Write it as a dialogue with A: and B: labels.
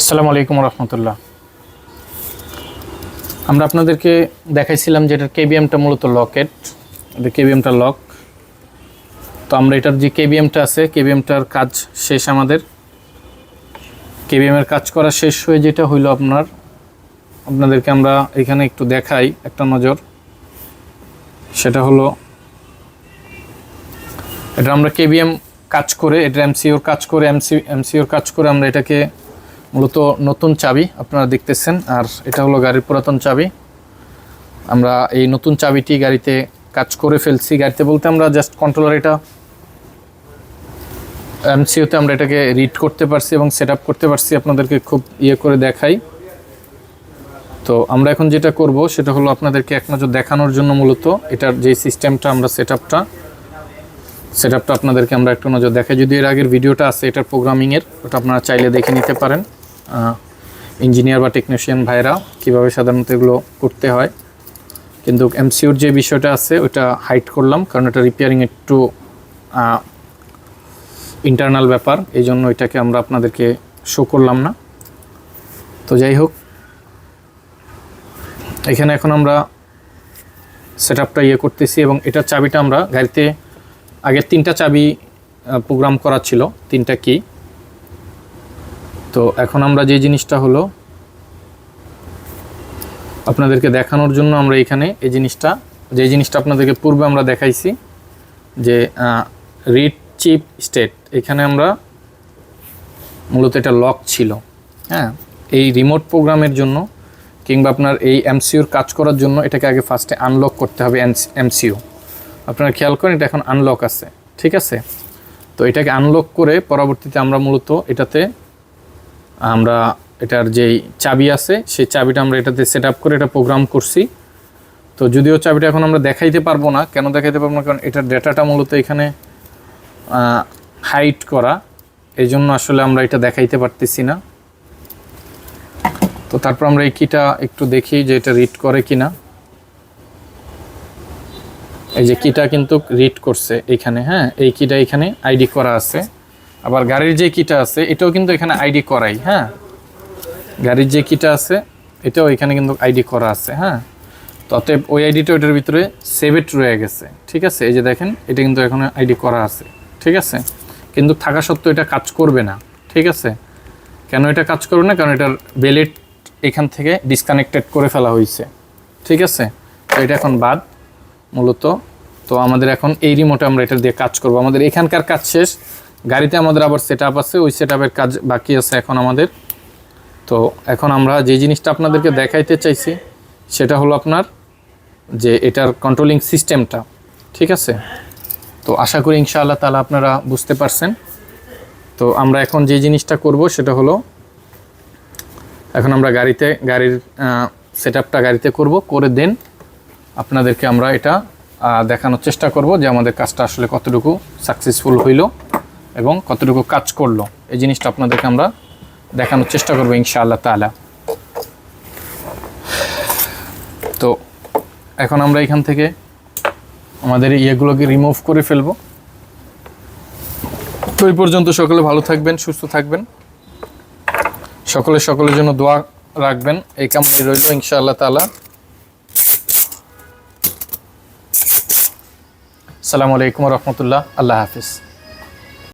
A: আসসালামু আলাইকুম রহমতুল্লাহ। আমরা আপনাদেরকে দেখাইছিলাম যে এটার কেবিএমটা মূলত লকেট, এটা কেবিএমটা লক। তো আমরা এটার যে কেবিএমটা আছে, কেবিএমটার কাজ শেষ, আমাদের কেবিএমের কাজ করা শেষ হয়ে যেটা হইলো আপনাদেরকে আমরা এখানে একটু দেখাই একটা নজর। সেটা হলো এটা আমরা কেবিএম কাজ করে, এটা এমসিওর কাজ করে, এমসিওর কাজ করে আমরা এটাকে মূলত নতুন চাবি আপনারা দেখতেছেন, আর এটা হলো গাড়ির পুরাতন চাবি। আমরা এই নতুন চাবিটি গাড়িতে কাজ করে ফেলছি। গাড়িতে বলতে আমরা জাস্ট কন্ট্রোলার, এটা এমসিওতে আমরা এটাকে রিড করতে পারছি এবং সেট আপ করতে পারছি। আপনাদেরকে খুব করে দেখাই। তো আমরা এখন যেটা করব সেটা হলো আপনাদেরকে এক নজর দেখানোর জন্য মূলত এটার যে সিস্টেমটা, আমরা সেট আপটা আপনাদেরকে আমরা একটু নজর দেখাই। যদি এর আগের ভিডিওটা আছে এটার প্রোগ্রামিংয়ের, ওটা আপনারা চাইলে দেখে নিতে পারেন। ইঞ্জিনিয়ার বা টেকনিশিয়ান ভাইরা কীভাবে সাধারণত এগুলো করতে হয়। কিন্তু এমসিওর যে বিষয়টা আছে ওটা হাইড করলাম, কারণ এটা রিপেয়ারিং একটু ইন্টারনাল ব্যাপার, এই জন্য এটাকে আমরা আপনাদেরকে শো করলাম না। তো যাই হোক, এখানে এখন আমরা সেট আপটা করতেছি এবং এটার চাবিটা আমরা গাড়িতে আগের 3টা চাবি প্রোগ্রাম করা ছিল, 3টা কি। তো এখন আমরা যে জিনিসটা হলো আপনাদেরকে দেখানোর জন্য আমরা এখানে যে জিনিসটা আপনাদেরকে পূর্বে আমরা দেখাইছি যে রিড চিপ স্টেট, এখানে আমরা মূলত এটা লক ছিল। হ্যাঁ, এই রিমোট প্রোগ্রামের জন্য কিংবা আপনার এই এমসিওর কাজ করার জন্য এটাকে আগে ফার্স্টে আনলক করতে হবে। এমসিও আপনারা খেয়াল করেন, এটা এখন আনলক আছে, ঠিক আছে। তো এটাকে আনলক করে পরবর্তীতে আমরা মূলত এটার যেই চাবি আছে সেই চাবিটা আমরা এটাতে সেট আপ করে এটা প্রোগ্রাম করছি। তো যদিও চাবিটা এখন আমরা দেখাইতে পারবো না, কেন দেখাইতে পারবো না, কারণ এটার ডেটাটা মূলত এখানে হাইড করা, এই জন্য আসলে আমরা এটা দেখাইতে পারতেছি না। তো তারপর আমরা এই কিটা একটু দেখি যে এটা রিড করে কিনা। এই যে কিটা কিন্তু রিড করছে এখানে। হ্যাঁ, এই কিটা এখানে আইডি করা আছে। আবার গাড়ির যে কিটা আছে এটাও কিন্তু এখানে আইডি করাই। হ্যাঁ, গাড়ির যে কিটা আছে এটাও এখানে কিন্তু আইডি করা আছে। হ্যাঁ, তো অতএব ওই আইডিটা ওইটার ভিতরে সেভেড রয়ে গেছে, ঠিক আছে। এই যে দেখেন, এটা কিন্তু এখন আইডি করা আছে, ঠিক আছে। কিন্তু থাকা সত্ত্বেও এটা কাজ করবে না, ঠিক আছে। কেন এটা কাজ করবে না? কারণ এটার বেলেট এখান থেকে ডিসকানেক্টেড করে ফেলা হয়েছে, ঠিক আছে। তো এটা এখন বাদ মূলত। তো আমাদের এখন এই রিমোটে আমরা এটা দিয়ে কাজ করব। আমাদের এখানকার কাজ শেষ, গাড়িতে আমাদের আবার সেট আপ আছে, ওই সেট আপের কাজ বাকি আছে এখন আমাদের। তো এখন আমরা যে জিনিসটা আপনাদেরকে দেখাইতে চাইছি সেটা হলো আপনার যে এটার কন্ট্রোলিং সিস্টেমটা, ঠিক আছে। তো আশা করি ইনশাআল্লাহ তাআলা আপনারা বুঝতে পারছেন। তো আমরা এখন যে জিনিসটা করব সেটা হলো এখন আমরা গাড়ির সেট আপটা গাড়িতে করব, করে দেন আপনাদেরকে আমরা এটা দেখানোর চেষ্টা করব যে আমাদের কাজটা আসলে কতটুকু সাকসেসফুল হইল এবং কতটুকু কাজ করলো। এই জিনিসটা আপনাদেরকে আমরা দেখানোর চেষ্টা করব ইনশাআল্লাহ তাআলা। তো এখন আমরা এখান থেকে আমাদের ইয়েগুলোকে রিমুভ করে ফেলব। তো এই পর্যন্ত সকলে ভালো থাকবেন, সুস্থ থাকবেন, সকলের জন্য দোয়া রাখবেন, এই কামনাই রইল ইনশাআল্লাহ তাআলা। আসসালামু আলাইকুম রহমতুল্লাহ। আল্লাহ হাফিজ।